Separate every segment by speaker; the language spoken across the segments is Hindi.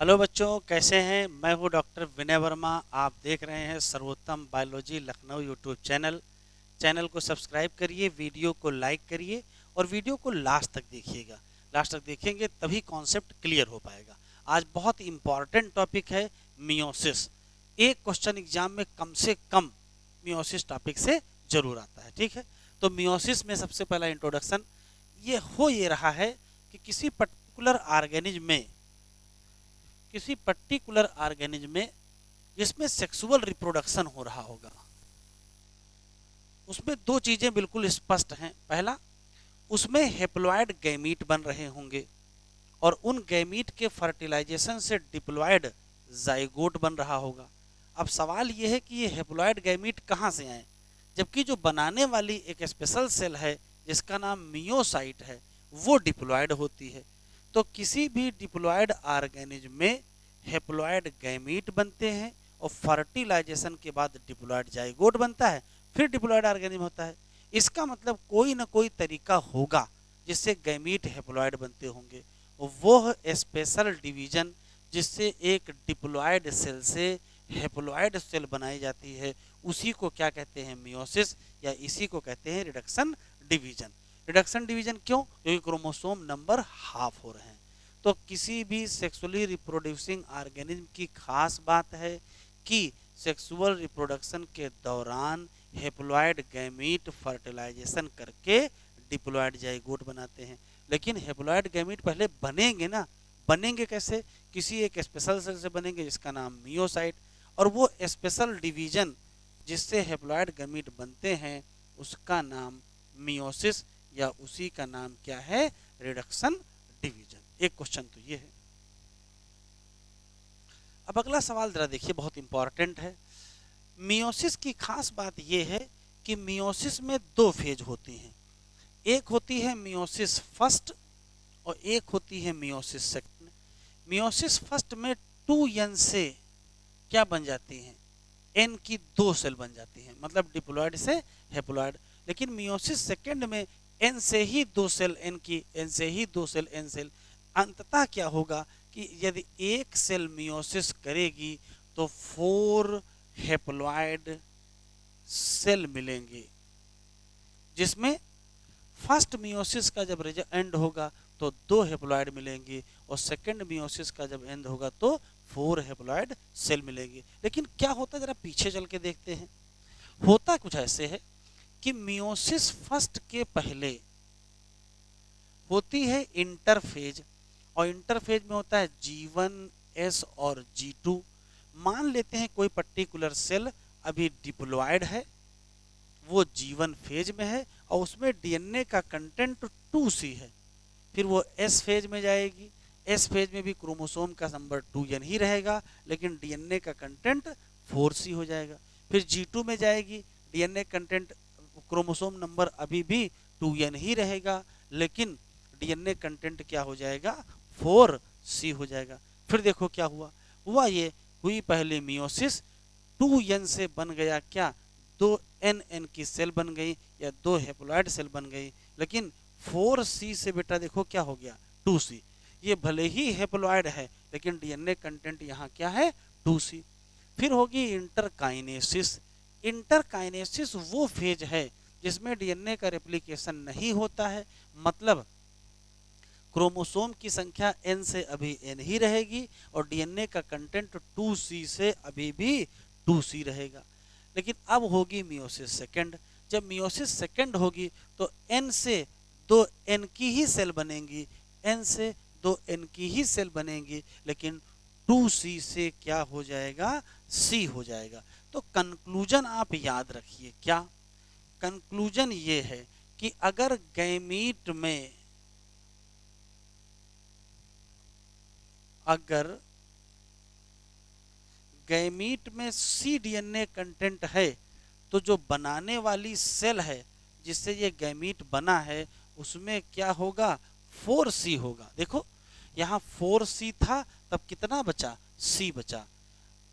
Speaker 1: हेलो बच्चों, कैसे हैं। मैं हूं डॉक्टर विनय वर्मा। आप देख रहे हैं सर्वोत्तम बायोलॉजी लखनऊ यूट्यूब चैनल को सब्सक्राइब करिए, वीडियो को लाइक करिए और वीडियो को लास्ट तक देखिएगा। लास्ट तक देखेंगे तभी कॉन्सेप्ट क्लियर हो पाएगा। आज बहुत इंपॉर्टेंट टॉपिक है मियोसिस। एक क्वेश्चन एग्जाम में कम से कम मियोसिस टॉपिक से जरूर आता है। ठीक है, तो मियोसिस में सबसे पहला इंट्रोडक्शन ये रहा है कि किसी पर्टिकुलर ऑर्गेनिज्म में जिसमें सेक्सुअल रिप्रोडक्शन हो रहा होगा, उसमें दो चीजें बिल्कुल स्पष्ट हैं। पहला, उसमें हेप्लॉइड गैमीट बन रहे होंगे और उन गैमीट के फर्टिलाइजेशन से डिप्लॉइड जाइगोट बन रहा होगा। अब सवाल यह है कि ये हेप्लॉइड गैमीट कहाँ से आए, जबकि जो बनाने वाली एक स्पेशल सेल है जिसका नाम मियोसाइट है वो डिप्लॉइड होती है। तो किसी भी डिप्लॉइड ऑर्गेनिज्म में हेप्लॉइड गैमीट बनते हैं और फर्टिलाइजेशन के बाद डिप्लॉइड जाइगोट बनता है, फिर डिप्लॉइड ऑर्गेनिज्म होता है। इसका मतलब कोई ना कोई तरीका होगा जिससे गैमीट हेप्लॉइड बनते होंगे। वो स्पेशल डिवीजन जिससे एक डिप्लॉइड सेल से हेप्लॉइड सेल बनाई जाती है, उसी को क्या कहते हैं, मियोसिस, या इसी को कहते हैं रिडक्शन डिवीजन। रिडक्शन डिवीजन क्यों? क्योंकि क्रोमोसोम नंबर हाफ हो रहे हैं। तो किसी भी सेक्सुअली रिप्रोड्यूसिंग ऑर्गेनिज्म की खास बात है कि सेक्सुअल रिप्रोडक्शन के दौरान हेप्लॉइड गैमीट फर्टिलाइजेशन करके डिप्लॉइड जाइगोट बनाते हैं। लेकिन हेप्लॉइड गैमीट पहले बनेंगे ना, बनेंगे कैसे? किसी एक स्पेशल सेल से बनेंगे जिसका नाम मियोसाइट, और वो स्पेशल डिवीजन जिससे हेप्लॉइड गैमीट बनते हैं उसका नाम मियोसिस, या उसी का नाम क्या है, रिडक्शन डिवीजन। एक क्वेश्चन तो ये है। अब अगला सवाल जरा देखिए, बहुत इंपॉर्टेंट है। मियोसिस की खास बात यह है कि मियोसिस में दो फेज होती हैं। एक होती है मियोसिस फर्स्ट और एक होती है मियोसिस सेकंड। मियोसिस फर्स्ट में 2n से क्या बन जाती हैं, n की दो सेल बन जाती हैं, मतलब डिप्लॉइड से हेप्लॉइड। लेकिन मियोसिस सेकंड में n से ही दो सेल, n से ही दो सेल, n सेल। अंततः क्या होगा कि यदि एक सेल मियोसिस करेगी तो 4 हेप्लॉइड सेल मिलेंगे, जिसमें फर्स्ट मियोसिस का जब एंड होगा तो 2 हेप्लॉइड मिलेंगे और सेकंड मियोसिस का जब एंड होगा तो 4 हेप्लॉइड सेल मिलेंगे। लेकिन क्या होता है, जरा पीछे चल के देखते हैं। होता कुछ ऐसे है कि मियोसिस फर्स्ट के पहले होती है इंटरफेज, और इंटरफेज में होता है G1 S और G2। मान लेते हैं कोई पर्टिकुलर सेल अभी डिप्लॉइड है, वो G1 फेज में है और उसमें डीएनए का कंटेंट 2C है। फिर वो S फेज में जाएगी, S फेज में भी क्रोमोसोम का नंबर 2n ही रहेगा, लेकिन डीएनए का कंटेंट 4C हो जाएगा। फिर G2 में जाएगी, डीएनए कंटेंट, क्रोमोसोम नंबर अभी भी 2n ही रहेगा, लेकिन डीएनए कंटेंट क्या हो जाएगा, 4C हो जाएगा। फिर देखो क्या हुआ, ये हुई पहले मियोसिस, 2n से बन गया क्या, 2nn की सेल बन गई या 2 हेप्लॉइड सेल बन गई। लेकिन 4C से बेटा देखो क्या हो गया, 2C। ये भले ही हेप्लॉइड है लेकिन डीएनए कंटेंट यहाँ क्या है, 2C। फिर होगी इंटरकाइनेसिस। इंटरकाइनेसिस वो फेज है जिसमें डीएनए का रेप्लिकेशन नहीं होता है, मतलब क्रोमोसोम की संख्या n से अभी n ही रहेगी और डीएनए का कंटेंट 2C से अभी भी 2C रहेगा। लेकिन अब होगी मियोसिस सेकंड। जब मियोसिस सेकंड होगी तो n से 2n की ही सेल बनेंगी, n से 2n की ही सेल बनेंगी, लेकिन 2C से क्या हो जाएगा, C हो जाएगा। तो कंक्लूजन आप याद रखिए, क्या कंक्लूजन ये है कि अगर गैमीट में सी डीएनए कंटेंट है तो जो बनाने वाली सेल है जिससे ये गैमीट बना है उसमें क्या होगा, 4C होगा। देखो यहाँ 4C था, तब कितना बचा, C बचा।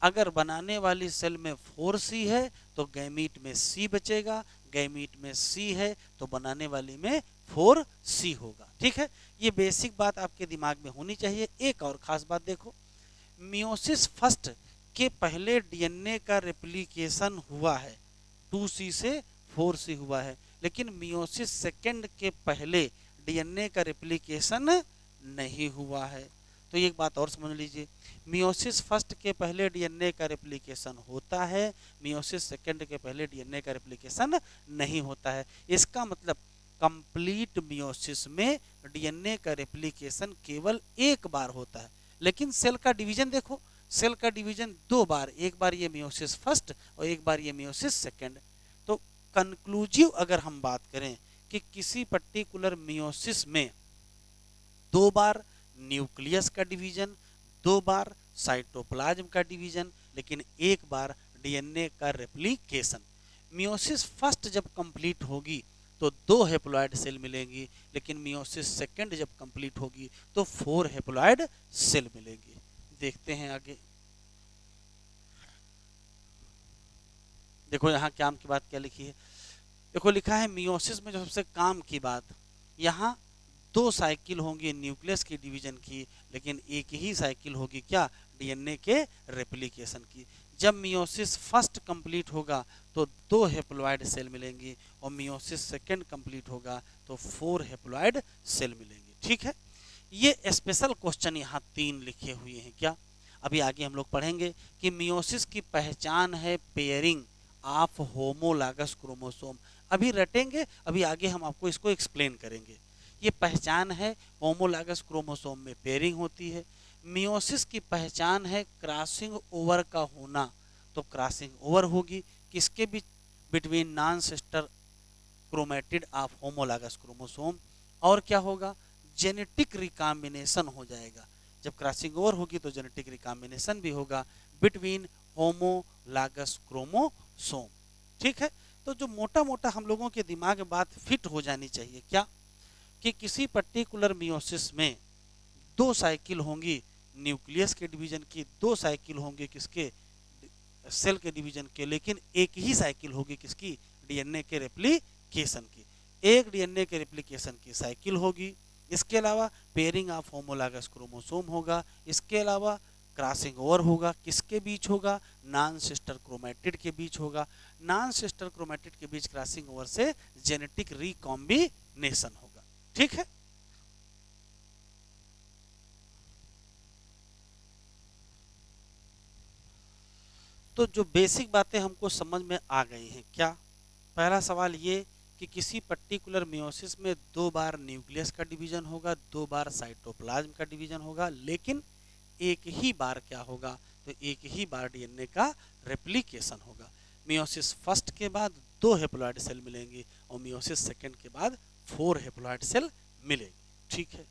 Speaker 1: अगर बनाने वाली सेल में 4C है तो गैमीट में C बचेगा, गैमीट में C है तो बनाने वाली में 4C होगा। ठीक है, ये बेसिक बात आपके दिमाग में होनी चाहिए। एक और खास बात देखो, मियोसिस फर्स्ट के पहले डीएनए का रेप्लिकेशन हुआ है, 2C से 4C हुआ है, लेकिन मियोसिस सेकेंड के पहले डीएनए का रेप्लिकेशन नहीं हुआ है। तो एक बात और समझ लीजिए, मियोसिस फर्स्ट के पहले डीएनए का रेप्लिकेशन होता है, मियोसिस सेकेंड के पहले डीएनए का रेप्लिकेशन नहीं होता है। इसका मतलब कंप्लीट मियोसिस में डीएनए का रेप्लिकेशन केवल एक बार होता है। लेकिन सेल का डिवीजन देखो, सेल का डिवीजन दो बार, एक बार ये मियोसिस फर्स्ट और एक बार ये मियोसिस सेकेंड। तो कंक्लूसिव अगर हम बात करें कि किसी पर्टिकुलर मियोसिस में दो बार न्यूक्लियस का डिवीजन, दो बार साइटोप्लाज्म का डिवीजन, लेकिन एक बार डीएनए का रेप्लिकेशन। मियोसिस फर्स्ट जब कंप्लीट होगी तो 2 हेप्लॉइड सेल मिलेंगी, लेकिन मियोसिस सेकेंड जब कंप्लीट होगी तो 4 हेप्लॉइड सेल मिलेंगी। देखते हैं आगे। देखो यहाँ काम की बात क्या लिखी है, देखो लिखा है मियोसिस में जो सबसे काम की बात, यहाँ 2 साइकिल होंगी न्यूक्लियस के डिवीजन की, लेकिन एक ही साइकिल होगी क्या, डीएनए के रेप्लिकेशन की। जब मियोसिस फर्स्ट कंप्लीट होगा तो 2 हेप्लॉइड सेल मिलेंगी और मियोसिस सेकेंड कंप्लीट होगा तो 4 हेप्लॉइड सेल मिलेंगे। ठीक है, ये स्पेशल क्वेश्चन यहाँ 3 लिखे हुए हैं क्या। अभी आगे हम लोग पढ़ेंगे कि मियोसिस की पहचान है पेयरिंग ऑफ होमोलॉगस क्रोमोसोम। अभी रटेंगे, अभी आगे हम आपको इसको एक्सप्लेन करेंगे। ये पहचान है होमोलॉगस क्रोमोसोम में पेयरिंग होती है। मियोसिस की पहचान है क्रॉसिंग ओवर का होना, तो क्रॉसिंग ओवर होगी किसके बीच, between non sister chromatid of homologous chromosome. और क्या होगा, जेनेटिक रिकॉम्बिनेशन हो जाएगा। जब क्रॉसिंग ओवर होगी तो जेनेटिक रिकॉम्बिनेशन भी होगा बिटवीन होमोलॉगस क्रोमोसोम। ठीक है, तो जो मोटा मोटा हम लोगों के दिमाग में बात फिट हो जानी चाहिए क्या, कि किसी पर्टिकुलर मियोसिस में 2 साइकिल होंगी न्यूक्लियस के डिवीजन की, 2 साइकिल होंगे किसके, सेल के डिवीजन के, लेकिन एक ही साइकिल होगी किसकी, डीएनए के रेप्लिकेशन की। एक डीएनए के रेप्लिकेशन की साइकिल होगी, इसके अलावा पेयरिंग ऑफ होमोलॉगस क्रोमोसोम होगा, इसके अलावा क्रॉसिंग ओवर होगा, किसके बीच होगा, नॉन सिस्टर क्रोमेटिड के बीच होगा। नॉन सिस्टर क्रोमेटिड के बीच क्रॉसिंग ओवर से जेनेटिक रिकॉम्बिनेशन होगा। ठीक है, तो जो बेसिक बातें हमको समझ में आ गई हैं क्या। पहला सवाल ये कि किसी पर्टिकुलर मियोसिस में 2 बार न्यूक्लियस का डिवीजन होगा, 2 बार साइटोप्लाज्म का डिवीजन होगा, लेकिन एक ही बार क्या होगा, तो एक ही बार डीएनए का रेप्लिकेशन होगा। मियोसिस फर्स्ट के बाद 2 हेप्लॉइड सेल मिलेंगी और मियोसिस सेकेंड के बाद 4 हेप्लॉइड सेल मिलेंगी। ठीक है,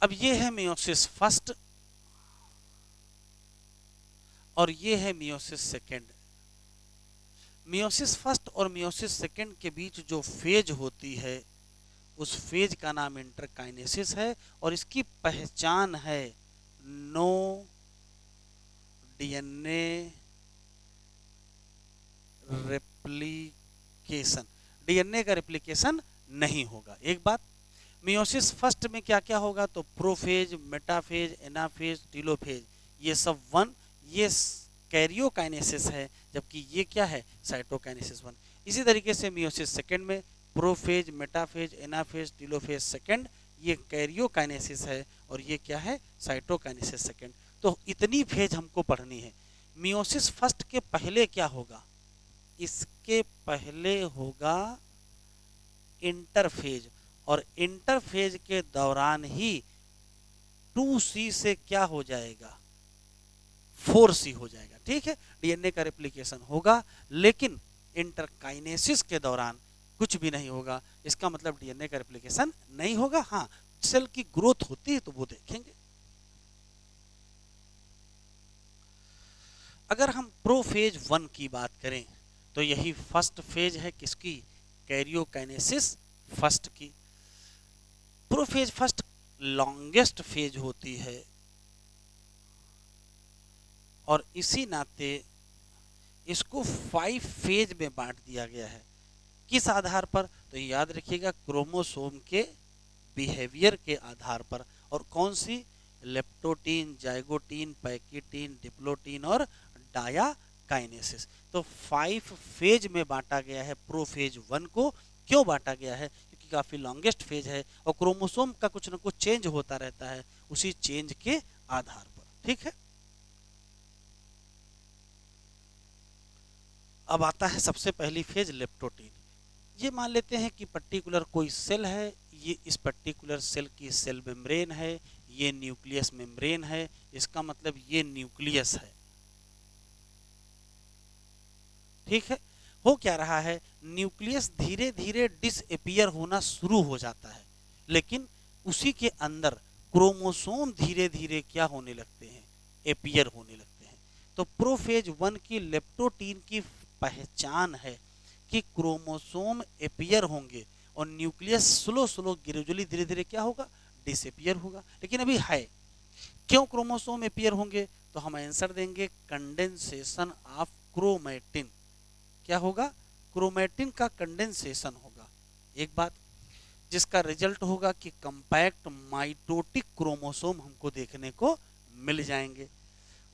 Speaker 1: अब ये है मियोसिस फर्स्ट और ये है मियोसिस सेकेंड। मियोसिस फर्स्ट और मियोसिस सेकेंड के बीच जो फेज होती है उस फेज का नाम इंटरकाइनेसिस है और इसकी पहचान है नो डीएनए रेप्लिकेशन। डीएनए का रेप्लिकेशन नहीं होगा। एक बात, मियोसिस फर्स्ट में क्या क्या होगा, तो प्रोफेज, मेटाफेज, एनाफेज, टीलोफेज, ये सब 1, ये कैरियोकाइनेसिस है, जबकि ये क्या है, साइटोकाइनेसिस 1। इसी तरीके से मियोसिस सेकेंड में prophase, metaphase, anaphase, telophase second, ये कैरियोकाइनेसिस है और ये क्या है, साइटोकाइनेसिस सेकेंड। तो इतनी फेज हमको पढ़नी है। मियोसिस फर्स्ट के पहले क्या होगा, इसके पहले होगा इंटरफेज और इंटरफेज के दौरान ही 2C से क्या हो जाएगा, 4C हो जाएगा। ठीक है, डीएनए का रेप्लिकेशन होगा लेकिन इंटरकाइनेसिस के दौरान कुछ भी नहीं होगा। इसका मतलब डीएनए का रेप्लिकेशन नहीं होगा। हाँ, सेल की ग्रोथ होती है तो वो देखेंगे। अगर हम प्रोफेज 1 की बात करें तो यही फर्स्ट फेज है किसकी, कैरियोकाइनेसिस फर्स्ट की। प्रोफेज फर्स्ट लॉन्गेस्ट फेज होती है और इसी नाते इसको 5 फेज में बांट दिया गया है। किस आधार पर, तो याद रखिएगा क्रोमोसोम के बिहेवियर के आधार पर। और कौन सी, लेप्टोटीन, जाइगोटीन, पैकिटीन, डिप्लोटीन और डायाकाइनेसिस। तो 5 फेज में बांटा गया है प्रोफेज 1 को। क्यों बांटा गया है? क्योंकि काफी लॉन्गेस्ट फेज है और क्रोमोसोम का कुछ ना कुछ चेंज होता रहता है उसी चेंज के आधार पर। ठीक है, अब आता है सबसे पहली फेज लेप्टोटीन। ये मान लेते हैं कि पर्टिकुलर कोई सेल है, ये इस पर्टिकुलर सेल की सेल मेम्ब्रेन है, ये न्यूक्लियस मेम्ब्रेन है, इसका मतलब ये न्यूक्लियस है। ठीक है, हो क्या रहा है, न्यूक्लियस धीरे धीरे डिसअपियर होना शुरू हो जाता है, लेकिन उसी के अंदर क्रोमोसोम धीरे धीरे क्या होने लगते हैं, एपियर होने लगते हैं। तो प्रोफेज 1 की लेप्टोटीन की पहचान है कि क्रोमोसोम एपियर होंगे और न्यूक्लियस स्लो स्लो ग्रेजुअली धीरे धीरे क्या होगा, डिसअपियर होगा। लेकिन अभी है, क्यों क्रोमोसोम एपियर होंगे? तो हम आंसर देंगे कंडेंसेशन ऑफ क्रोमेटिन। क्या होगा? क्रोमेटिन का कंडेंसेशन होगा। एक बात जिसका रिजल्ट होगा कि कंपैक्ट माइटोटिक क्रोमोसोम हमको देखने को मिल जाएंगे।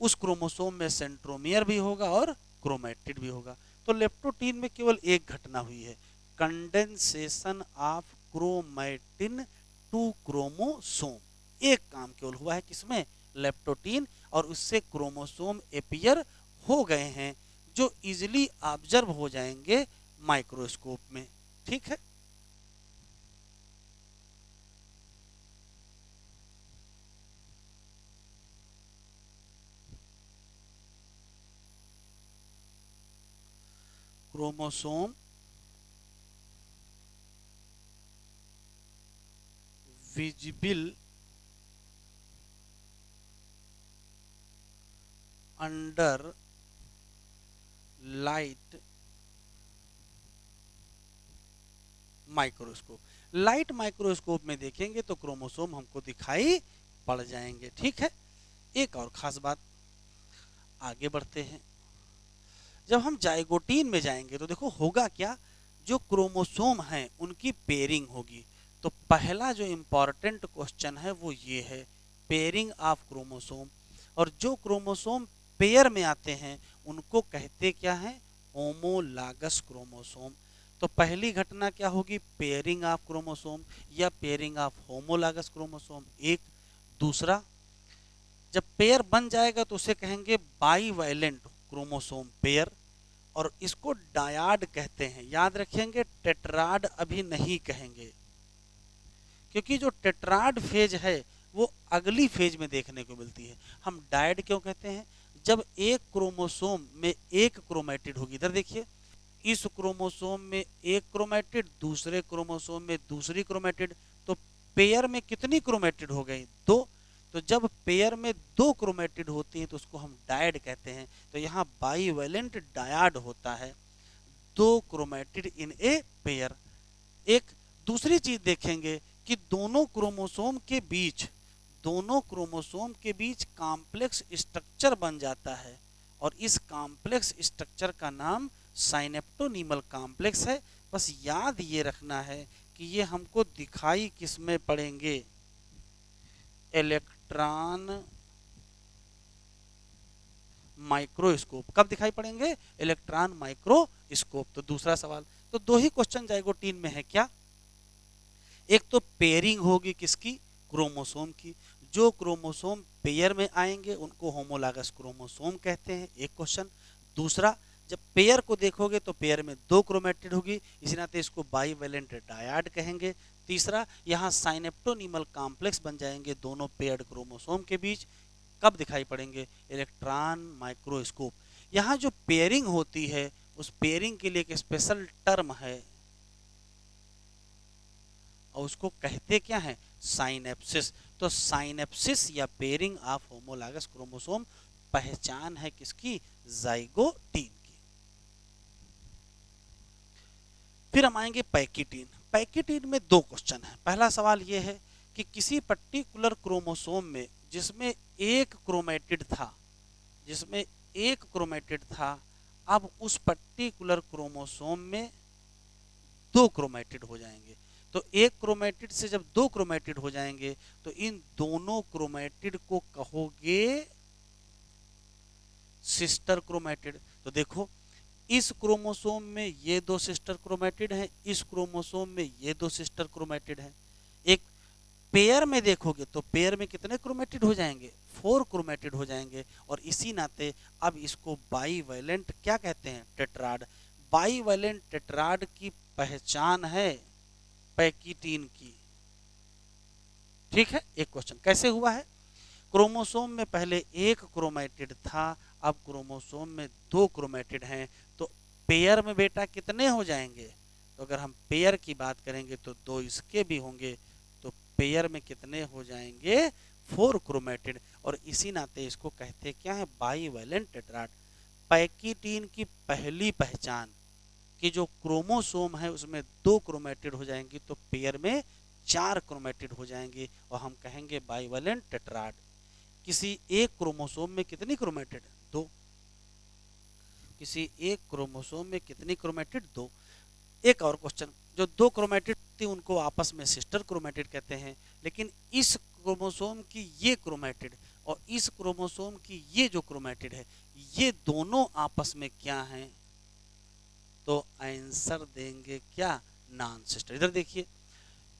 Speaker 1: उस क्रोमोसोम में सेंट्रोमियर भी होगा और क्रोमेटिड भी होगा। तो लेप्टोटीन में केवल एक घटना हुई है, condensation of chromatin to chromosome. एक काम केवल हुआ है किसमें, लेप्टोटीन, और उससे क्रोमोसोम एपियर हो गए हैं जो इजिली ऑब्जर्व हो जाएंगे माइक्रोस्कोप में। ठीक है, chromosome visible under light microscope. Light microscope में देखेंगे तो क्रोमोसोम हमको दिखाई पड़ जाएंगे। ठीक है, एक और खास बात, आगे बढ़ते हैं। जब हम जाइगोटीन में जाएंगे तो देखो होगा क्या, जो क्रोमोसोम हैं उनकी पेयरिंग होगी। तो पहला जो इंपॉर्टेंट क्वेश्चन है वो ये है, पेयरिंग ऑफ क्रोमोसोम। और जो क्रोमोसोम पेयर में आते हैं उनको कहते क्या है, होमोलागस क्रोमोसोम। तो पहली घटना क्या होगी, पेयरिंग ऑफ क्रोमोसोम या पेयरिंग ऑफ होमोलागस क्रोमोसोम। एक दूसरा, जब पेयर बन जाएगा तो उसे कहेंगे बाईवैलेंट क्रोमोसोम पेयर, और इसको डायाड कहते हैं। याद रखेंगे, टेट्राड अभी नहीं कहेंगे, क्योंकि जो टेट्राड फेज है वो अगली फेज में देखने को मिलती है। हम डायड क्यों कहते हैं, जब एक क्रोमोसोम में एक क्रोमेटिड होगी, इधर देखिए, इस क्रोमोसोम में एक क्रोमेटिड, दूसरे क्रोमोसोम में दूसरी क्रोमेटिड, तो पेयर में कितनी क्रोमेटिड हो गई, दो। तो जब पेयर में दो क्रोमेटिड होती हैं तो उसको हम डायड कहते हैं। तो यहाँ बाईवैलेंट डायड होता है, दो क्रोमेटिड इन ए पेयर। एक दूसरी चीज देखेंगे कि दोनों क्रोमोसोम के बीच कॉम्प्लेक्स स्ट्रक्चर बन जाता है, और इस कॉम्प्लेक्स स्ट्रक्चर का नाम साइनेप्टोनीमल कॉम्प्लेक्स है। बस याद ये रखना है कि ये हमको दिखाई किसमें पड़ेंगे, इलेक्ट्रॉन माइक्रोस्कोप। कब दिखाई पड़ेंगे, इलेक्ट्रॉन माइक्रोस्कोप। तो दूसरा सवाल, तो दो ही क्वेश्चन जाइगोटीन में है क्या, एक तो पेयरिंग होगी किसकी, क्रोमोसोम की। जो क्रोमोसोम पेयर में आएंगे उनको होमोलागस क्रोमोसोम कहते हैं, एक क्वेश्चन। दूसरा, जब पेयर को देखोगे तो पेयर में दो क्रोमेटिड होगी, इसी नाते इसको बाईवैलेंट डायड कहेंगे। तीसरा, यहाँ साइनेप्टोनीमल कॉम्प्लेक्स बन जाएंगे दोनों पेयर्ड क्रोमोसोम के बीच। कब दिखाई पड़ेंगे, इलेक्ट्रॉन माइक्रोस्कोप। यहाँ जो पेयरिंग होती है उस पेयरिंग के लिए एक स्पेशल टर्म है और उसको कहते क्या है, साइनेप्सिस। तो साइनेप्सिस या पेयरिंग ऑफ होमोलागस क्रोमोसोम पहचान है किसकी, जाइगोटीन की। फिर हम आएंगे पैकिटीन। पैकिटीन में दो क्वेश्चन है। पहला सवाल यह है कि किसी पर्टिकुलर क्रोमोसोम में जिसमें एक क्रोमेटिड था, अब उस पर्टिकुलर क्रोमोसोम में दो क्रोमेटिड हो जाएंगे। तो एक क्रोमेटिड से जब दो क्रोमेटिड हो जाएंगे तो इन दोनों क्रोमेटिड को कहोगे सिस्टर क्रोमेटिड। तो देखो, इस क्रोमोसोम में ये दो सिस्टर क्रोमेटिड हैं, इस क्रोमोसोम में ये दो सिस्टर क्रोमेटिड हैं। एक पेयर में देखोगे तो पेयर में कितने क्रोमेटिड हो जाएंगे, 4 क्रोमेटिड हो जाएंगे। और इसी नाते अब इसको बाईवैलेंट क्या कहते हैं, टेट्राड। बाईवैलेंट टेट्राड की पहचान है पैकिटीन की। ठीक है, एक क्वेश्चन कैसे हुआ है, क्रोमोसोम में पहले एक क्रोमेटिड था, अब क्रोमोसोम में दो क्रोमेटिड हैं, तो पेयर में बेटा कितने हो जाएंगे, तो अगर हम पेयर की बात करेंगे तो दो इसके भी होंगे, तो पेयर में कितने हो जाएंगे, 4 क्रोमेटिड। और इसी नाते इसको कहते क्या है, बाईवैलेंट टेट्राड। पैकिटीन की पहली पहचान कि जो क्रोमोसोम है उसमें दो क्रोमेटिड हो जाएंगे तो पेयर में 4 क्रोमेटिड हो जाएंगे और हम कहेंगे बाईवैलेंट टेट्राड। किसी एक क्रोमोसोम में कितनी क्रोमेटिड, दो। किसी एक क्रोमोसोम में कितनी क्रोमेटिड, दो। एक और क्वेश्चन, जो दो क्रोमेटिड थी उनको आपस में सिस्टर क्रोमेटिड कहते हैं, लेकिन इस क्रोमोसोम की ये क्रोमेटिड और इस क्रोमोसोम की ये जो क्रोमेटिड है ये दोनों आपस में क्या हैं, तो आंसर देंगे क्या, नॉन सिस्टर। इधर देखिए,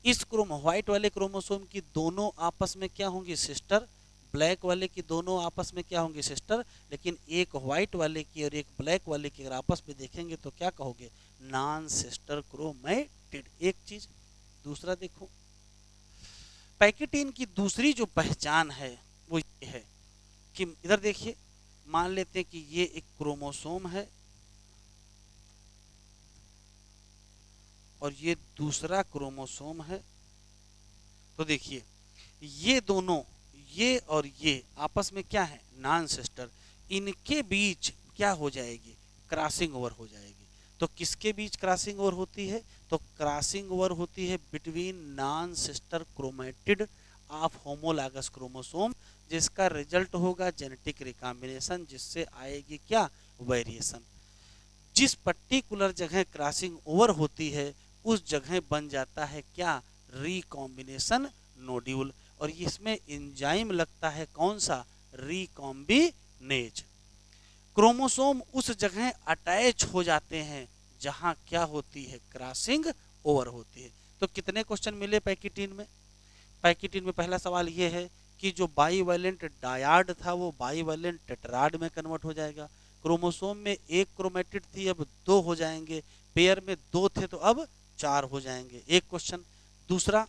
Speaker 1: इस व्हाइट वाले क्रोमोसोम की दोनों आपस में क्या होंगी, सिस्टर। ब्लैक वाले की दोनों आपस में क्या होंगी, सिस्टर। लेकिन एक व्हाइट वाले की और एक ब्लैक वाले की अगर आपस में देखेंगे तो क्या कहोगे, नॉन सिस्टर क्रोमेटिड। एक चीज, दूसरा देखो, पैकिटीन की दूसरी जो पहचान है वो ये है कि इधर देखिए, मान लेते हैं कि ये एक क्रोमोसोम है और ये दूसरा क्रोमोसोम है। तो देखिए, ये दोनों, ये और ये आपस में क्या है, नॉन सिस्टर। इनके बीच क्या हो जाएगी, क्रॉसिंग ओवर हो जाएगी। तो किसके बीच क्रॉसिंग ओवर होती है, तो क्रॉसिंग ओवर होती है between non sister chromatid of homologous chromosome, जिसका रिजल्ट होगा जेनेटिक रिकॉम्बिनेशन, जिससे आएगी क्या, वेरिएशन। जिस पर्टिकुलर जगह क्रॉसिंग ओवर होती है उस जगह बन जाता है क्या, रिकॉम्बिनेशन नोड्यूल। और इसमें एंजाइम लगता है कौन सा, रिकॉम्बिनेज। क्रोमोसोम उस जगह अटैच हो जाते हैं जहां क्या होती है, क्रॉसिंग ओवर होती है। तो कितने क्वेश्चन मिले पैकिटीन में, पैकिटीन में पहला सवाल ये है कि जो बाईवैलेंट डायाड था वो बाईवैलेंट टेट्राड में कन्वर्ट हो जाएगा। क्रोमोसोम में एक क्रोमेटिड थी, अब दो हो जाएंगे। पेयर में दो थे तो अब 4 हो जाएंगे। एक क्वेश्चन। दूसरा,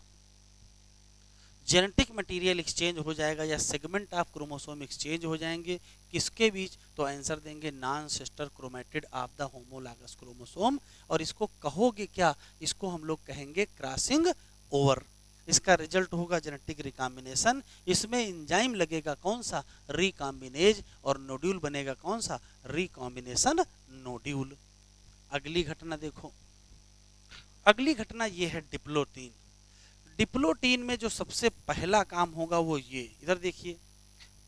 Speaker 1: जेनेटिक मटेरियल एक्सचेंज हो जाएगा या सेगमेंट ऑफ क्रोमोसोम एक्सचेंज हो जाएंगे, किसके बीच, तो आंसर देंगे non sister chromatid of the homologous chromosome. और इसको कहोगे क्या, इसको हम लोग कहेंगे क्रॉसिंग ओवर। इसका रिजल्ट होगा जेनेटिक रिकॉम्बिनेशन। इसमें एंजाइम लगेगा कौन सा, रिकॉम्बिनेज, और नोड्यूल बनेगा कौन सा, रिकॉम्बिनेशन नोड्यूल। अगली घटना देखो, अगली घटना ये है डिप्लोटीन। डिप्लोटीन में जो सबसे पहला काम होगा वो ये, इधर देखिए,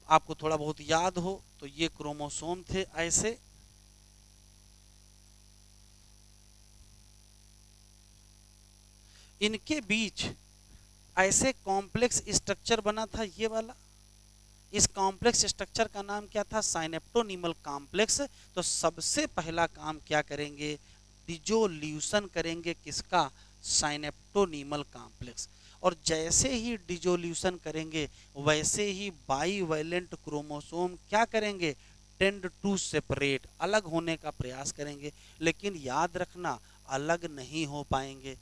Speaker 1: आपको थोड़ा बहुत याद हो तो ये क्रोमोसोम थे ऐसे, इनके बीच ऐसे कॉम्प्लेक्स स्ट्रक्चर बना था ये वाला। इस कॉम्प्लेक्स स्ट्रक्चर का नाम क्या था, साइनेप्टोनीमल कॉम्प्लेक्स। तो सबसे पहला काम क्या करेंगे, डिजोल्यूशन करेंगे, किसका, साइनेप्टोनीमल कॉम्प्लेक्स। और जैसे ही डिजोल्यूशन करेंगे वैसे ही बाईवैलेंट क्रोमोसोम क्या करेंगे, टेंड टू सेपरेट, अलग होने का प्रयास करेंगे। लेकिन याद रखना, अलग नहीं हो पाएंगे।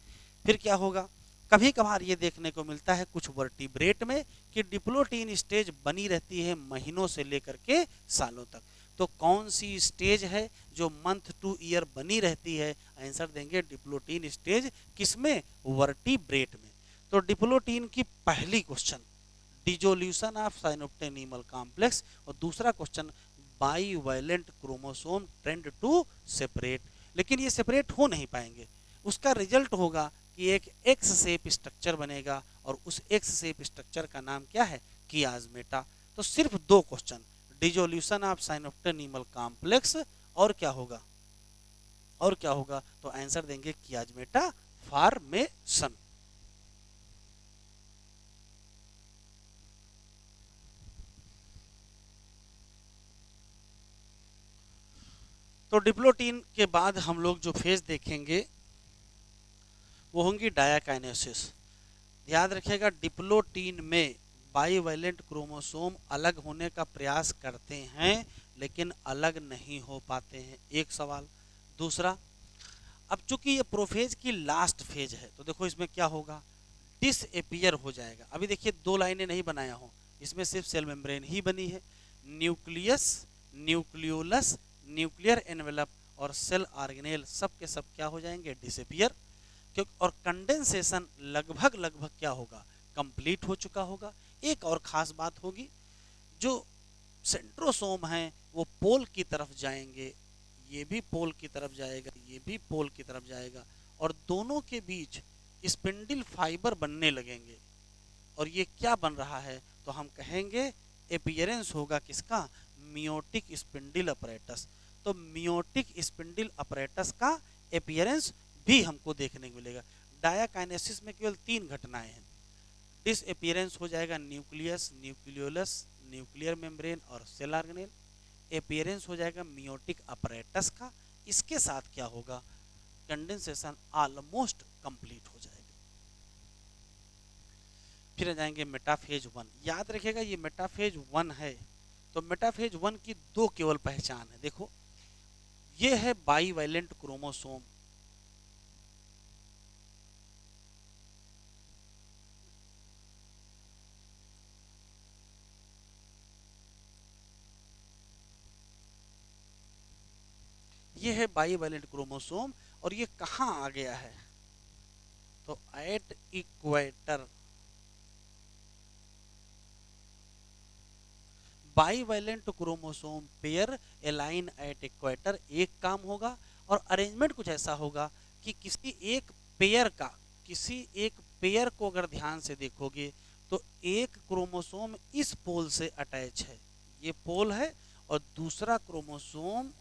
Speaker 1: फिर क्या होगा, कभी कभार ये देखने को मिलता है कुछ वर्टिब्रेट में कि डिप्लोटीन स्टेज बनी रहती है महीनों से लेकर के सालों तक। तो कौन सी स्टेज है जो मंथ टू ईयर बनी रहती है, आंसर देंगे डिप्लोटीन स्टेज, किसमें, वर्टिब्रेट में। तो डिप्लोटीन की पहली question, dissolution of synaptonemal complex, और दूसरा question, bivalent chromosome trend to separate. लेकिन ये सेपरेट हो नहीं पाएंगे, उसका रिजल्ट होगा कि एक एक्स शेप स्ट्रक्चर बनेगा और उस एक्स शेप स्ट्रक्चर का नाम क्या है, कियाजमेटा। तो सिर्फ दो question, dissolution of synaptonemal complex और क्या होगा, और क्या होगा, तो आंसर देंगे कियाजमेटा फॉर्मेशन। तो डिप्लोटीन के बाद हम लोग जो फेज देखेंगे वो होंगी डायाकाइनेसिस। ध्यान रखिएगा, डिप्लोटीन में बाईवैलेंट क्रोमोसोम अलग होने का प्रयास करते हैं लेकिन अलग नहीं हो पाते हैं, एक सवाल। दूसरा, अब चूंकि ये प्रोफेज की लास्ट फेज है तो देखो इसमें क्या होगा, डिसएपियर हो जाएगा। अभी देखिए दो लाइनें नहीं बनाया हूं, इसमें सिर्फ सेल मेम्ब्रेन ही बनी है। न्यूक्लियस, न्यूक्लियोलस, न्यूक्लियर एनवेलप और सेल ऑर्गेनेल सब के सब क्या हो जाएंगे, डिसएपियर। क्योंकि और कंडेंसेशन लगभग लगभग क्या होगा, कंप्लीट हो चुका होगा। एक और खास बात होगी, जो सेंट्रोसोम हैं वो पोल की तरफ जाएंगे, ये भी पोल की तरफ जाएगा, ये भी पोल की तरफ जाएगा, और दोनों के बीच स्पिंडल फाइबर बनने लगेंगे। और ये क्या बन रहा है, तो हम कहेंगे एपियरेंस होगा किसका, मियोटिक स्पिंडल अपरेटस। तो मियोटिक स्पिंडल अपरेटस का एपियरेंस भी हमको देखने को मिलेगा। डायाकाइनेसिस में केवल तीन घटनाएं हैं, डिसएपियरेंस हो जाएगा न्यूक्लियस, न्यूक्लियोलस, न्यूक्लियर मेम्ब्रेन और सेल ऑर्गेनेल। एपियरेंस हो जाएगा मियोटिक अपरेटस का, इसके साथ क्या होगा, कंडेंसेशन ऑलमोस्ट कंप्लीट हो जाएगा। फिर आ जाएंगे मेटाफेज वन। याद रखिएगा ये मेटाफेज वन है, तो मेटाफेज वन की दो केवल पहचान है। देखो ये है बाईवैलेंट क्रोमोसोम, ये है बाईवैलेंट क्रोमोसोम, और ये कहाँ आ गया है, तो at equator. Bivalent chromosome pair align at equator, एक काम होगा। और अरेंजमेंट कुछ ऐसा होगा कि किसी एक पेयर को अगर ध्यान से देखोगे तो एक क्रोमोसोम इस पोल से अटैच है, ये पोल है, और दूसरा क्रोमोसोम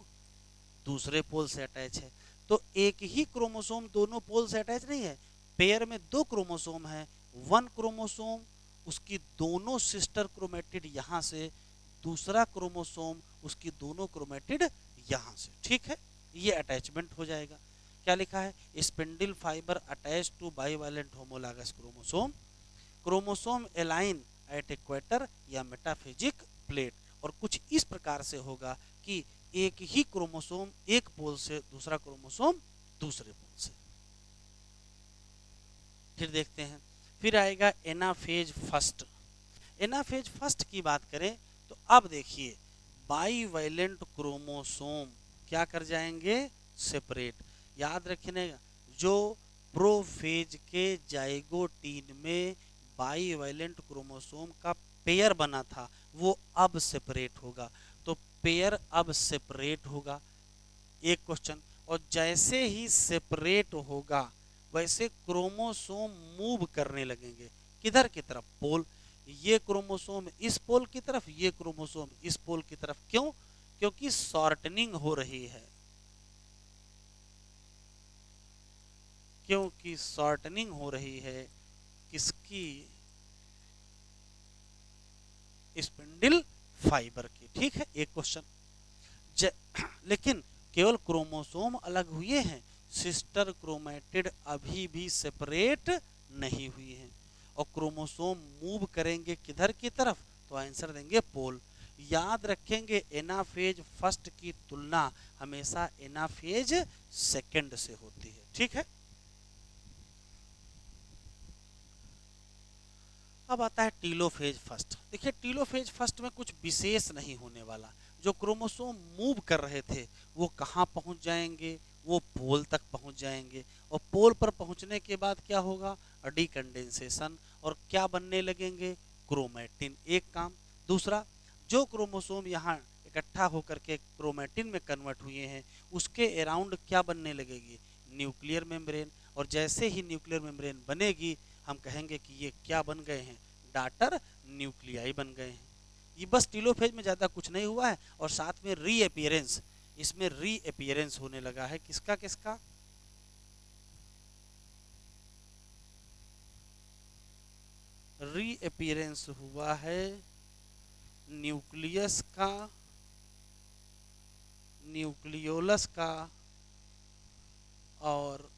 Speaker 1: दूसरे पोल से अटैच है। तो एक ही क्रोमोसोम दोनों पोल से अटैच नहीं है, पेयर में दो क्रोमोसोम है। वन क्रोमोसोम उसकी दोनों सिस्टर क्रोमेटिड यहां से, दूसरा क्रोमोसोम उसकी दोनों क्रोमेटिड यहां से, ठीक है। ये अटैचमेंट हो जाएगा। क्या लिखा है, spindle fibre attach to bivalent homologous chromosome, chromosome align at equator या मेटाफेजिक प्लेट। और कुछ इस प्रकार से होगा कि एक ही क्रोमोसोम एक पोल से, दूसरा क्रोमोसोम दूसरे पोल से। फिर देखते हैं, फिर आएगा एनाफेज फर्स्ट। एनाफेज फर्स्ट की बात करें तो अब देखिए बाईवैलेंट क्रोमोसोम क्या कर जाएंगे, सेपरेट। याद रखने, जो प्रोफेज के जाइगोटीन में बाईवैलेंट क्रोमोसोम का पेयर बना था वो अब सेपरेट होगा। तो पेयर अब सेपरेट होगा, एक क्वेश्चन। और जैसे ही सेपरेट होगा वैसे क्रोमोसोम मूव करने लगेंगे, किधर की तरफ, पोल। ये क्रोमोसोम इस पोल की तरफ, ये क्रोमोसोम इस पोल की तरफ। क्यों, क्योंकि शॉर्टनिंग हो रही है, क्योंकि शॉर्टनिंग हो रही है किसकी, स्पिंडल फाइबर की, ठीक है, एक क्वेश्चन। लेकिन केवल क्रोमोसोम अलग हुए हैं, सिस्टर क्रोमेटिड अभी भी सेपरेट नहीं हुई हैं। और क्रोमोसोम मूव करेंगे किधर की तरफ, तो आंसर देंगे पोल। याद रखेंगे एनाफेज फर्स्ट की तुलना हमेशा एनाफेज सेकंड से होती है, ठीक है। अब आता है टीलोफेज फर्स्ट। देखिए टीलोफेज फर्स्ट में कुछ विशेष नहीं होने वाला, जो क्रोमोसोम मूव कर रहे थे वो कहाँ पहुंच जाएंगे, वो पोल तक पहुंच जाएंगे। और पोल पर पहुंचने के बाद क्या होगा, डीकंडेंसेशन, और क्या बनने लगेंगे, क्रोमेटिन, एक काम। दूसरा, जो क्रोमोसोम यहाँ इकट्ठा होकर के क्रोमेटिन में कन्वर्ट हुए हैं उसके अराउंड क्या बनने लगेगी, न्यूक्लियर मेम्ब्रेन। और जैसे ही न्यूक्लियर मेम्ब्रेन बनेगी हम कहेंगे कि ये क्या बन गए हैं, डाटर न्यूक्लियाई बन गए हैं। ये बस टीलोफेज में ज़्यादा कुछ नहीं हुआ है। और साथ में रीअपियरेंस, इसमें रीअपियरेंस होने लगा है, किसका किसका, रीअपियरेंस हुआ है न्यूक्लियस का, न्यूक्लियोलस का और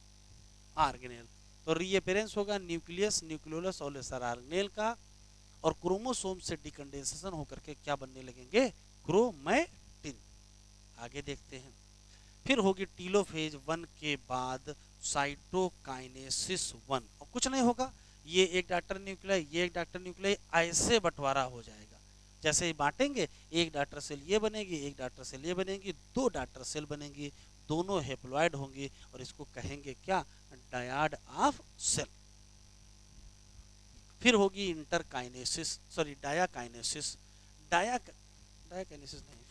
Speaker 1: आर्गेनेल। तो रीअपेरेंस होगा न्यूक्लियस, न्यूक्लियोलस और लेसर आर्गेनेल का, और क्रोमोसोम से डिकंडेंसेशन होकर के क्या बनने लगेंगे, क्रोमैटिन। आगे देखते हैं। फिर होगी टीलोफेज 1 के बाद साइटोकाइनेसिस 1, और कुछ नहीं होगा, ये एक डॉटर न्यूक्लियाई, ये एक डॉटर न्यूक्लियाई, ऐसे बंटवारा हो जाएगा। जैसे ही बांटेंगे, एक डॉटर सेल ये बनेगी, एक डॉटर सेल ये बनेगी, दो डॉटर सेल बनेंगी, दोनों हेप्लॉइड होंगी, और इसको कहेंगे क्या, डायड ऑफ सेल। फिर होगी इंटरकाइनेसिस, सॉरी डायाकाइनेसिस, डायाकाइनेसिस नहीं,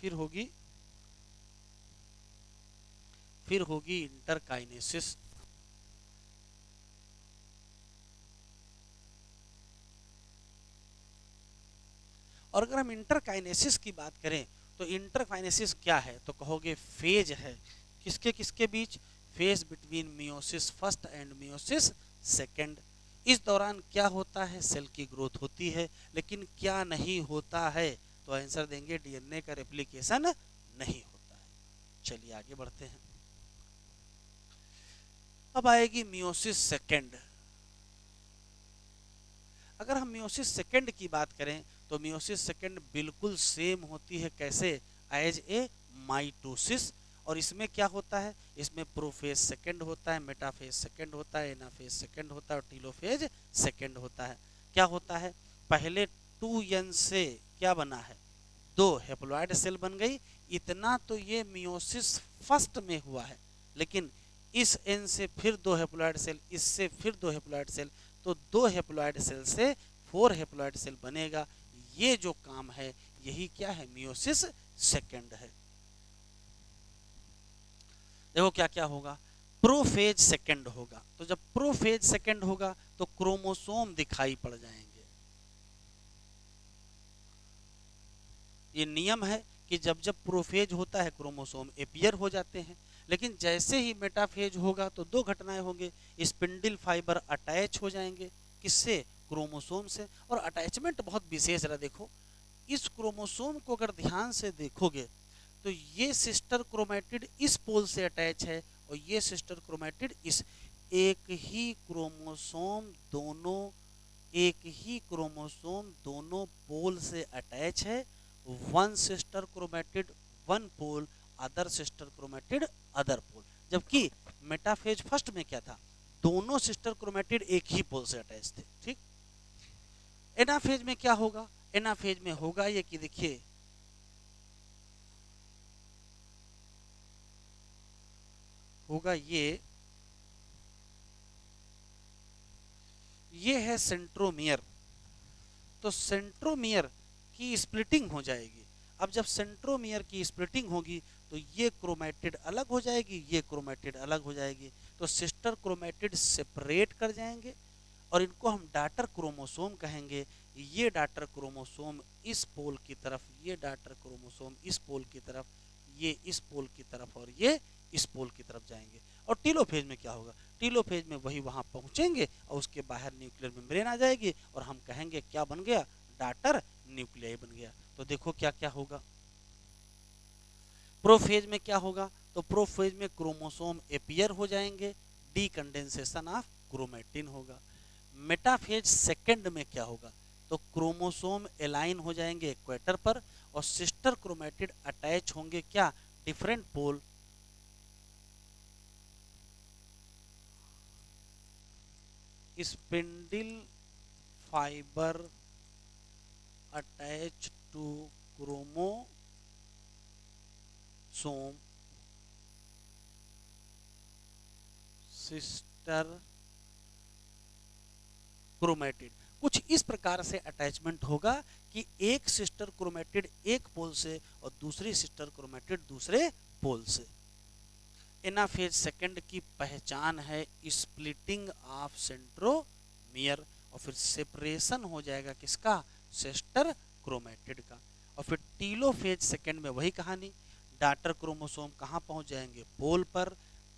Speaker 1: फिर होगी इंटरकाइनेसिस। और अगर हम इंटरकाइनेसिस की बात करें तो इंटरकाइनेसिस क्या है, तो कहोगे फेज है, किसके किसके बीच, phase between meiosis first and meiosis second. इस दौरान क्या होता है, सेल की ग्रोथ होती है, लेकिन क्या नहीं होता है, तो आंसर देंगे डीएनए का रेप्लिकेशन नहीं होता है। चलिए आगे बढ़ते हैं। अब आएगी मियोसिस सेकंड। अगर हम मियोसिस सेकंड की बात करें तो मियोसिस सेकंड बिल्कुल सेम होती है, कैसे, एज ए माइटोसिस। और इसमें क्या होता है, इसमें प्रोफेज सेकंड होता है, मेटाफेज सेकंड होता है, एनाफेज सेकंड होता है, और टीलोफेज सेकंड होता है। क्या होता है, पहले 2n से क्या बना है, दो हेप्लॉइड सेल बन गई, इतना तो ये मियोसिस फर्स्ट में हुआ है, लेकिन इस एन से फिर दो हेप्लॉइड सेल, इससे फिर दो हेप्लॉइड सेल, तो दो हेप्लॉइड सेल से 4 हेप्लॉइड सेल बनेगा। ये जो काम है यही क्या है, मियोसिस सेकंड है। देखो क्या क्या होगा, प्रोफेज सेकंड होगा, तो जब प्रोफेज सेकंड होगा तो क्रोमोसोम दिखाई पड़ जाएंगे। ये नियम है कि जब जब प्रोफेज होता है क्रोमोसोम एपियर हो जाते हैं, लेकिन जैसे ही मेटाफेज होगा तो दो घटनाएं होंगी, स्पिंडल फाइबर अटैच हो जाएंगे, किससे, क्रोमोसोम से। और अटैचमेंट बहुत विशेष रहा, देखो इस क्रोमोसोम को अगर ध्यान से देखोगे तो ये सिस्टर क्रोमेटिड इस पोल से अटैच है, और ये सिस्टर क्रोमेटिड इस, एक ही क्रोमोसोम दोनों एक ही क्रोमोसोम दोनों पोल से अटैच है। One sister chromatid one pole, other sister chromatid other pole. जबकि मेटाफेज फर्स्ट में क्या था, दोनों सिस्टर क्रोमेटिड एक ही पोल से अटैच थे, ठीक। एनाफेज में क्या होगा, एनाफेज में होगा ये कि देखिए, होगा ये है सेंट्रोमियर, तो सेंट्रोमियर की स्प्लिटिंग हो जाएगी। अब जब सेंट्रोमियर की स्प्लिटिंग होगी तो ये क्रोमेटिड अलग हो जाएगी, ये क्रोमेटिड अलग हो जाएगी, तो सिस्टर क्रोमेटिड सेपरेट कर जाएंगे, और इनको हम डाटर क्रोमोसोम कहेंगे। ये डाटर क्रोमोसोम इस पोल की तरफ, ये डाटर क्रोमोसोम इस पोल की तरफ, ये इस पोल की तरफ, और ये इस पोल की तरफ जाएंगे। और टीलोफेज में क्या होगा, टीलोफेज में वही वहां पहुंचेंगे, और उसके बाहर न्यूक्लियर मेम्ब्रेन आ जाएगी, और हम कहेंगे क्या बन गया, डाटर न्यूक्लियाई बन गया। तो देखो क्या क्या होगा, प्रोफेज में क्या होगा, तो प्रोफेज में क्रोमोसोम एपियर हो जाएंगे, डीकंडेंसेशन ऑफ क्रोमेटिन होगा। मेटाफेज सेकंड में क्या होगा, तो क्रोमोसोम एलाइन हो जाएंगे इक्वेटर पर, और सिस्टर क्रोमेटिड अटैच होंगे क्या, different pole. Spindle fibre attach to chromosome, sister chromatid. कुछ इस प्रकार से अटैचमेंट होगा कि एक सिस्टर क्रोमेटिड एक पोल से और दूसरी सिस्टर क्रोमेटिड दूसरे पोल से। एनाफेज सेकंड की पहचान है स्प्लिटिंग ऑफ सेंट्रोमियर, और फिर सेपरेशन हो जाएगा किसका, सिस्टर क्रोमेटिड का। और फिर टीलोफेज सेकंड में वही कहानी, डाटर क्रोमोसोम कहाँ पहुंच जाएंगे, पोल पर,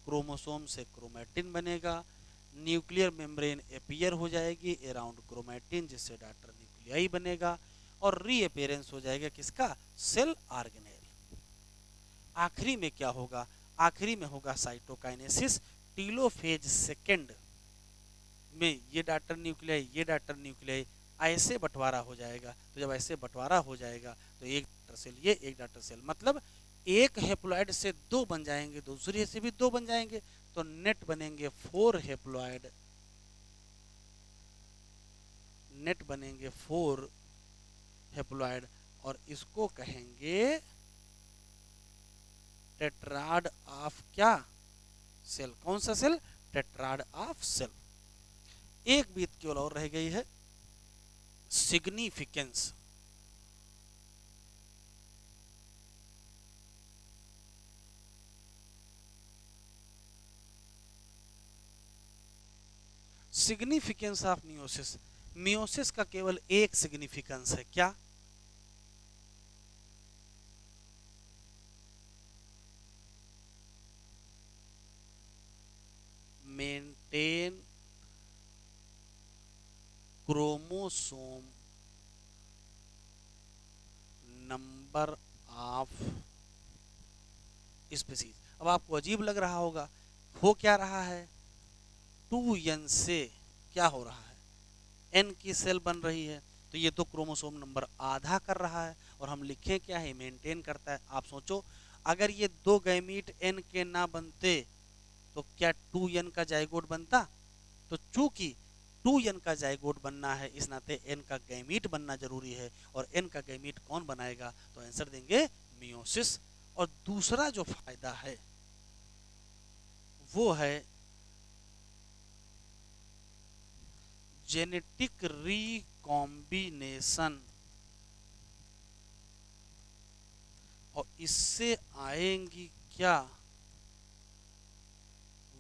Speaker 1: क्रोमोसोम से क्रोमेटिन बनेगा, न्यूक्लियर मेम्ब्रेन एपियर हो जाएगी अराउंड क्रोमेटिन, जिससे डाटर न्यूक्लियाई बनेगा, और रीअपेरेंस हो जाएगा किसका, सेल ऑर्गेनेल। आखिरी में क्या होगा, आखिरी में होगा साइटोकाइनेसिस। टीलोफेज सेकेंड में ये डॉटर न्यूक्लियाई, ये डॉटर न्यूक्लियाई ऐसे बंटवारा हो जाएगा। तो जब ऐसे बंटवारा हो जाएगा तो एक डॉटर सेल ये, एक डॉटर सेल, मतलब एक हेप्लॉइड से दो बन जाएंगे, दूसरे से भी दो बन जाएंगे, तो नेट बनेंगे 4 हेप्लॉइड, नेट बनेंगे 4 हेप्लॉइड, और इसको कहेंगे टेट्राड ऑफ क्या सेल। कौन सा सेल, टेट्राड ऑफ सेल। एक बीत केवल और रह गई है, significance. Significance of meiosis. Meiosis का केवल एक सिग्निफिकेंस है, क्या, maintain chromosome number of species. अब आपको अजीब लग रहा होगा, हो क्या रहा है, 2n से क्या हो रहा है, n की सेल बन रही है, तो ये तो क्रोमोसोम नंबर आधा कर रहा है, और हम लिखें क्या है, मेंटेन करता है। आप सोचो, अगर ये दो गैमीट n के ना बनते तो क्या 2n का जाइगोट बनता। तो चूंकि 2n का जाइगोट बनना है, इस नाते n का गैमीट बनना जरूरी है, और n का गैमीट कौन बनाएगा, तो आंसर देंगे मियोसिस। और दूसरा जो फायदा है वो है जेनेटिक रिकॉम्बिनेशन, और इससे आएंगी क्या,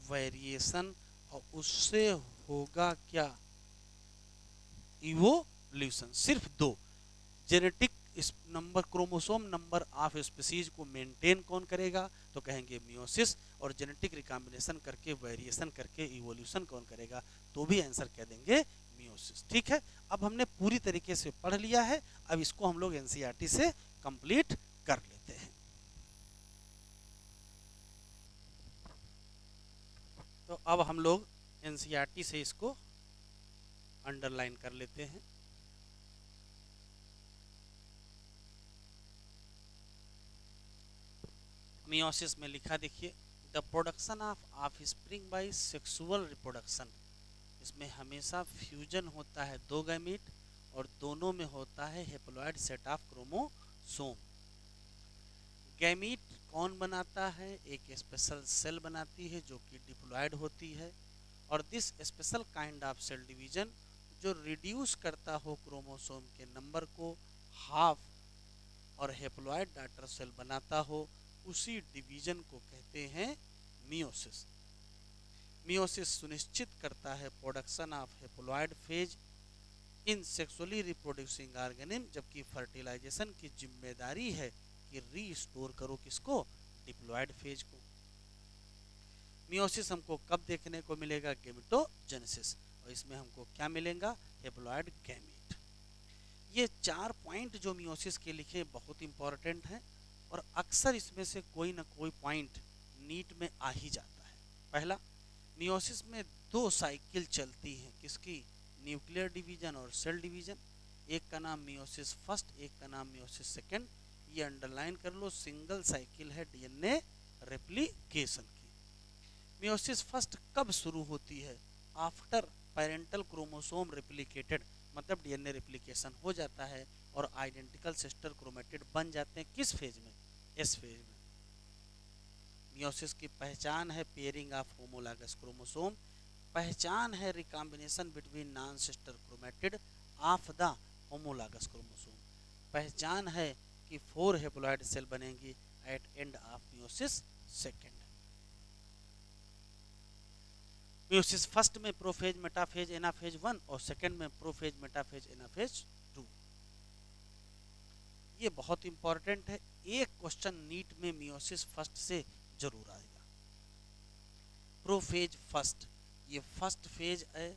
Speaker 1: वेरिएशन, और उससे होगा क्या, इवोल्यूशन। सिर्फ दो, genetic number, chromosome number of species को मेंटेन कौन करेगा, तो कहेंगे मियोसिस, और जेनेटिक रिकॉम्बिनेशन करके, वेरिएशन करके इवोल्यूशन कौन करेगा, तो भी आंसर कह देंगे मियोसिस। ठीक है, अब हमने पूरी तरीके से पढ़ लिया है, अब इसको हम लोग एनसीईआरटी से कंप्लीट कर लेते हैं। तो अब हम लोग एनसीईआरटी से इसको अंडरलाइन कर लेते हैं। मियोसिस में लिखा देखिए, the production of offspring by sexual reproduction. इसमें हमेशा फ्यूजन होता है दो गैमीट, और दोनों में होता है haploid set of chromosome. Gamete कौन बनाता है, एक स्पेशल सेल बनाती है जो कि डिप्लॉइड होती है, और this special kind of cell division जो रिड्यूस करता हो क्रोमोसोम के नंबर को हाफ, और हेप्लॉइड डॉटर सेल बनाता हो, उसी डिवीजन को कहते हैं मियोसिस। मियोसिस सुनिश्चित करता है production of haploid phase in sexually reproducing organism, जबकि फर्टिलाइजेशन की जिम्मेदारी है कि रीस्टोर करो किसको, डिप्लॉइड फेज को। मियोसिस हमको कब देखने को मिलेगा, गेमेटोजेनेसिस, और इसमें हमको क्या मिलेगा, हेप्लॉइड गैमीट। ये 4 पॉइंट जो मियोसिस के लिखे बहुत इंपॉर्टेंट हैं, और अक्सर इसमें से कोई ना कोई पॉइंट नीट में आ ही जाता है। पहला, मियोसिस में 2 साइकिल चलती हैं, किसकी, न्यूक्लियर डिवीजन और सेल डिवीजन। एक का नाम मियोसिस फर्स्ट, एक का नाम मियोसिस सेकेंड। ये अंडरलाइन कर लो, सिंगल साइकिल है डीएनए रेप्लिकेशन की। मियोसिस फर्स्ट कब शुरू होती है, आफ्टर पेरेंटल क्रोमोसोम रेप्लिकेटेड, मतलब डीएनए रेप्लिकेशन हो जाता है और आइडेंटिकल सिस्टर क्रोमेटिड बन जाते हैं, किस फेज में, एस फेज में। मियोसिस की पहचान है पेयरिंग ऑफ होमोलॉगस क्रोमोसोम, पहचान है recombination between non sister chromatid of the homologous chromosome, पहचान है कि 4 हेप्लॉइड सेल बनेंगी at end of meiosis second. Meiosis first में प्रोफेज, मेटाफेज, एनाफेज 1, और सेकेंड में प्रोफेज, मेटाफेज, एनाफेज 2। ये बहुत इंपॉर्टेंट है, एक क्वेश्चन नीट में मियोसिस फर्स्ट से जरूर आएगा। प्रोफेज फर्स्ट, ये फर्स्ट फेज है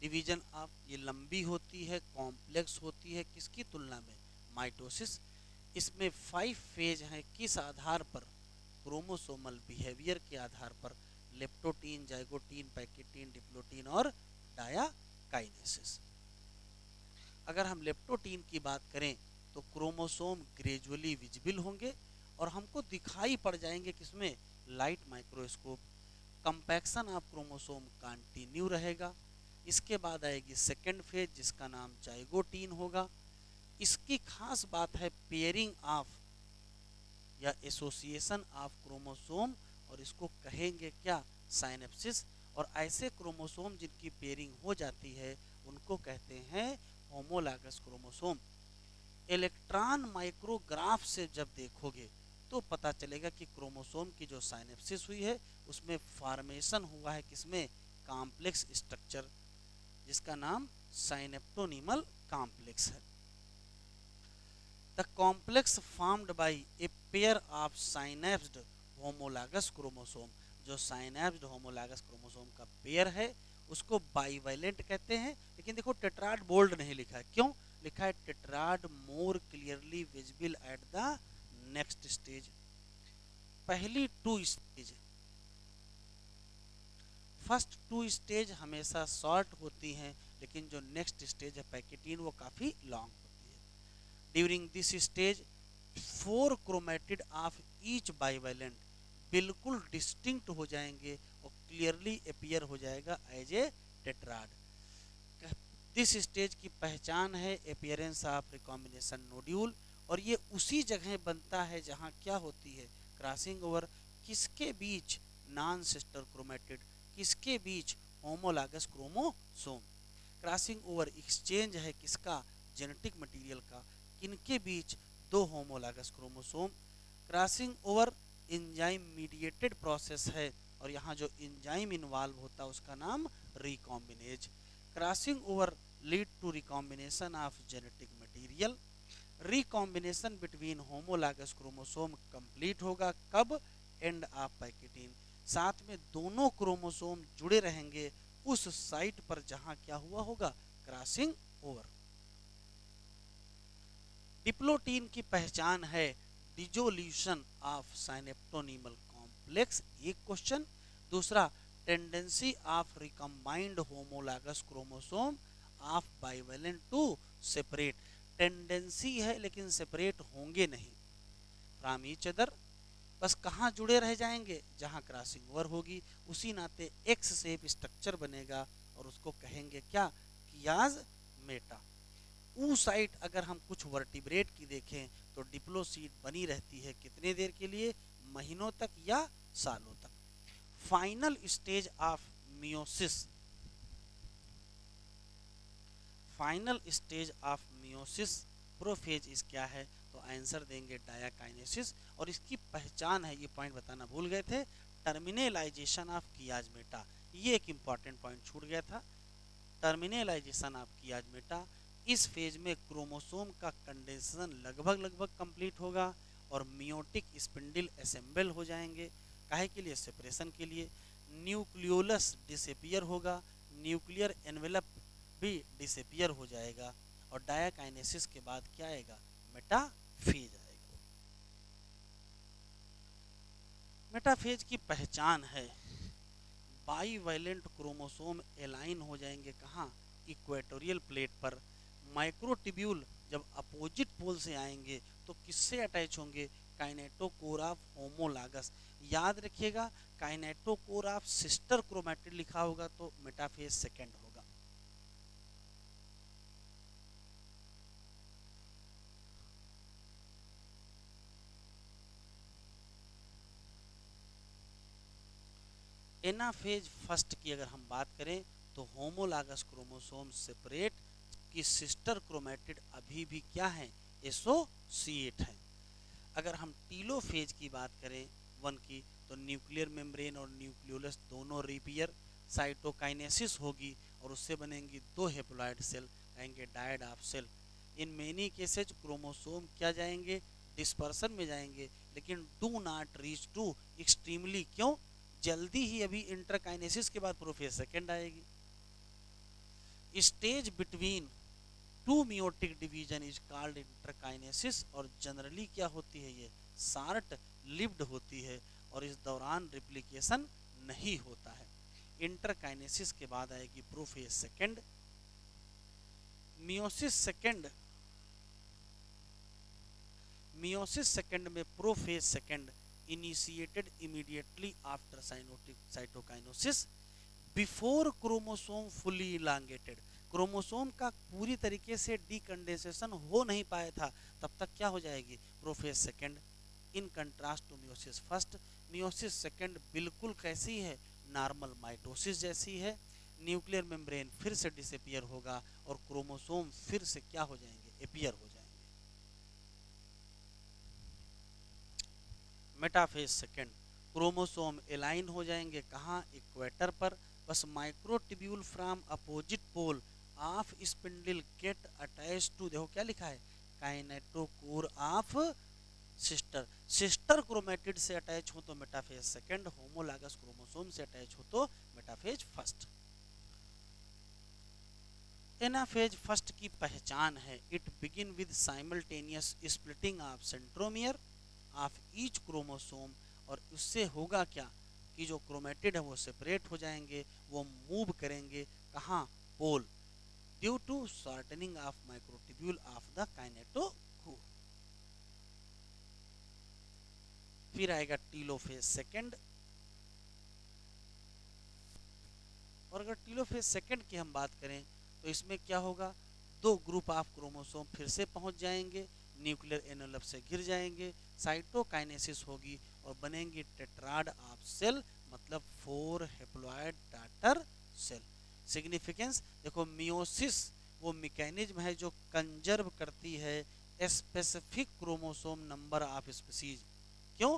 Speaker 1: डिवीजन ऑफ, ये लंबी होती है, कॉम्प्लेक्स होती है, किसकी तुलना में, माइटोसिस। इसमें 5 फेज हैं, किस आधार पर, क्रोमोसोमल बिहेवियर के आधार पर लेप्टोटीन, जाइगोटीन, पैकेटीन, डिप्लोटीन और डायाकाइनेसिस। अगर हम लेप्टोटीन की बात करें तो क्रोमोसोम ग्रेजुअली विजिबल होंगे और हमको दिखाई पड़ जाएंगे किसमें, light microscope. Compaction of chromosome continue रहेगा। इसके बाद आएगी सेकेंड फेज जिसका नाम जाइगोटीन होगा। इसकी खास बात है पेयरिंग ऑफ या एसोसिएशन ऑफ क्रोमोसोम, और इसको कहेंगे क्या, साइनेप्सिस। और ऐसे क्रोमोसोम जिनकी पेयरिंग हो जाती है उनको कहते हैं होमोलॉगस क्रोमोसोम। इलेक्ट्रॉन माइक्रोग्राफ से जब देखोगे तो पता चलेगा कि क्रोमोसोम की जो साइनेप्सिस हुई है उसमें फॉर्मेशन हुआ है किसमें, कॉम्प्लेक्स स्ट्रक्चर जिसका नाम साइनेप्टोनीमल कॉम्प्लेक्स है। The complex formed by a pair of synapsed homologous chromosome, जो साइनेप्स्ड होमोलॉगस क्रोमोसोम का पेयर है उसको बाइवेलेंट कहते हैं। लेकिन देखो टेट्राड बोल्ड नहीं लिखा है, क्यों लिखा है, tetrad more clearly visible at the next stage. पहली two stage, first two stage हमेशा शॉर्ट होती हैं, लेकिन जो नेक्स्ट स्टेज है पैकेटीन वो काफी लॉन्ग होती है। During this stage 4 chromatid of each bivalent बिल्कुल डिस्टिंक्ट हो जाएंगे और क्लियरली अपीयर हो जाएगा as a tetrad. This stage की पहचान है अपीयरेंस ऑफ रिकॉम्बिनेशन नोड्यूल, और ये उसी जगह बनता है जहाँ क्या होती है, क्रॉसिंग ओवर। किसके बीच, नॉन सिस्टर क्रोमेटिड, किसके बीच, homologous chromosome. Crossing over exchange है किसका, जेनेटिक मटेरियल का, किनके बीच, दो homologous chromosome. Crossing over enzyme mediated process है, और यहाँ जो एंजाइम इन्वॉल्व होता है उसका नाम recombinase. Crossing over lead to recombination of genetic material. Recombination between homologous chromosome complete होगा कब, एंड ऑफ पैकेटीन। साथ में दोनों क्रोमोसोम जुड़े रहेंगे उस साइट पर जहां क्या हुआ होगा, क्रॉसिंग ओवर। डिप्लोटीन की पहचान है डिजोल्यूशन ऑफ साइनेप्टोनीमल कॉम्प्लेक्स, एक क्वेश्चन। दूसरा, tendency of recombined homologous chromosome of bivalent to separate. Tendency है लेकिन सेपरेट होंगे नहीं फ्रॉम ईच अदर, बस कहाँ जुड़े रह जाएंगे, जहाँ क्रॉसिंग ओवर होगी। उसी नाते एक्स शेप स्ट्रक्चर बनेगा और उसको कहेंगे क्या, कियाज मेटा। ऊ साइट अगर हम कुछ वर्टिब्रेट की देखें तो डिप्लोसीट बनी रहती है कितने देर के लिए, महीनों तक या सालों तक। Final stage of meiosis, final stage of meiosis prophase इस क्या है, तो आंसर देंगे डायाकाइनेसिस। और इसकी पहचान है, ये पॉइंट बताना भूल गए थे, टर्मिनेलाइजेशन ऑफ कियाजमेटा। ये एक इंपॉर्टेंट पॉइंट छूट गया था, टर्मिनेलाइजेशन ऑफ कियाजमेटा। इस फेज में क्रोमोसोम का कंडेंसेशन लगभग कंप्लीट होगा और मियोटिक स्पिंडल असेंबल हो जाएंगे, काहे के लिए, सेपरेशन के लिए। न्यूक्लियोलस डिसअपियर होगा, न्यूक्लियर एनवेलप भी डिसअपियर हो जाएगा, और डायाकाइनेसिस के बाद क्या आएगा, मेटाफेज आएगा। मेटाफेज की पहचान है बाईवैलेंट क्रोमोसोम एलाइन हो जाएंगे कहाँ, इक्वेटोरियल प्लेट पर। माइक्रोट्यूब्यूल जब अपोजिट पोल से आएंगे तो किससे अटैच होंगे, काइनेटोकोर ऑफ होमोलॉगस। याद रखिएगा काइनेटोकोर ऑफ सिस्टर क्रोमेटिड लिखा होगा तो मेटाफेज सेकेंड होगा। एनाफेज फर्स्ट की अगर हम बात करें तो होमोलॉगस क्रोमोसोम सेपरेट, की सिस्टर क्रोमेटिड अभी भी क्या है, एसोसिएट है। अगर हम टीलोफेज की बात करें वन की, तो न्यूक्लियर मेम्ब्रेन और न्यूक्लियोलस दोनों रिपेयर, साइटोकाइनेसिस होगी और उससे बनेंगी दो हेप्लॉइड सेल, कहेंगे dyad of cell. In many cases chromosome क्या जाएंगे, डिस्पर्सन में जाएंगे, लेकिन do not reach to extremely, क्यों, जल्दी ही अभी इंटरकाइनेसिस के बाद प्रोफेज सेकेंड आएगी। Stage between two meiotic division is called interkinesis, और जनरली क्या होती है, ये शॉर्ट लिव्ड होती है और इस दौरान रिप्लिकेशन नहीं होता है। इंटरकाइनेसिस के बाद आएगी prophase second. Meiosis second meiosis second में prophase second initiated immediately after cytokinesis before chromosome fully elongated. Chromosome का पूरी तरीके से डीकंडेंसेशन हो नहीं पाया था, तब तक क्या हो जाएगी prophase second. In contrast to meiosis first, meiosis second बिल्कुल कैसी है, नॉर्मल माइटोसिस जैसी है। न्यूक्लियर मेम्ब्रेन फिर से डिसअपियर होगा और क्रोमोसोम फिर से क्या हो जाएंगे, अपीयर हो जाएंगे। मेटाफेज सेकंड, क्रोमोसोम एलाइन हो जाएंगे कहाँ, इक्वेटर पर। बस microtubule from opposite pole of spindle get attach to, देखो क्या लिखा है, kinetochore of sister. Sister chromatid से अटैच हो तो मेटाफेज सेकंड, होमोलॉगस क्रोमोसोम से अटैच हो तो मेटाफेज फर्स्ट। एनाफेज फर्स्ट की पहचान है, it begin with simultaneous splitting of centromere of each chromosome. और उससे होगा क्या कि जो क्रोमेटिड है वो सेपरेट हो जाएंगे, वो मूव करेंगे कहाँ, pole, due to shortening of microtubule of the kinetochore. फिर आएगा टीलोफेज सेकंड। और अगर टीलोफेज सेकंड की हम बात करें तो इसमें क्या होगा, दो ग्रुप ऑफ क्रोमोसोम फिर से पहुंच जाएंगे, न्यूक्लियर एनवेलप से घिर जाएंगे, साइटोकाइनेसिस होगी और बनेंगे टेट्राड ऑफ सेल, मतलब 4 हेप्लॉइड डॉटर सेल। सिग्निफिकेंस देखो, मियोसिस वो मैकेनिज्म है जो कंजर्व करती है specific chromosome number of species. क्यों,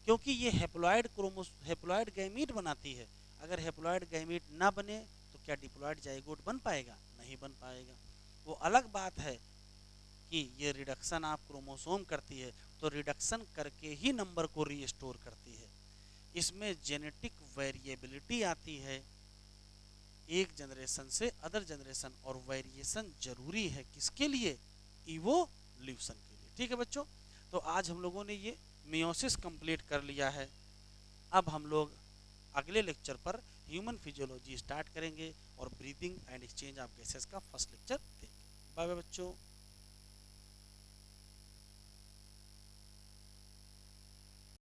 Speaker 1: क्योंकि ये हेप्लॉइड गैमीट बनाती है। अगर हेप्लॉइड गैमीट ना बने तो क्या डिप्लॉइड जाइगोट बन पाएगा, नहीं बन पाएगा। वो अलग बात है कि ये रिडक्शन ऑफ क्रोमोसोम करती है, तो रिडक्शन करके ही नंबर को रीस्टोर करती है। इसमें जेनेटिक वेरिएबिलिटी आती है एक जनरेशन से अदर जनरेशन, और वेरिएशन जरूरी है किसके लिए, इवोल्यूशन के लिए। ठीक है बच्चों, तो आज हम लोगों ने ये मियोसिस कंप्लीट कर लिया है। अब हम लोग अगले लेक्चर पर ह्यूमन फिजियोलॉजी स्टार्ट करेंगे और breathing and exchange of gases का फर्स्ट लेक्चर देंगे। बाय बाय बच्चों।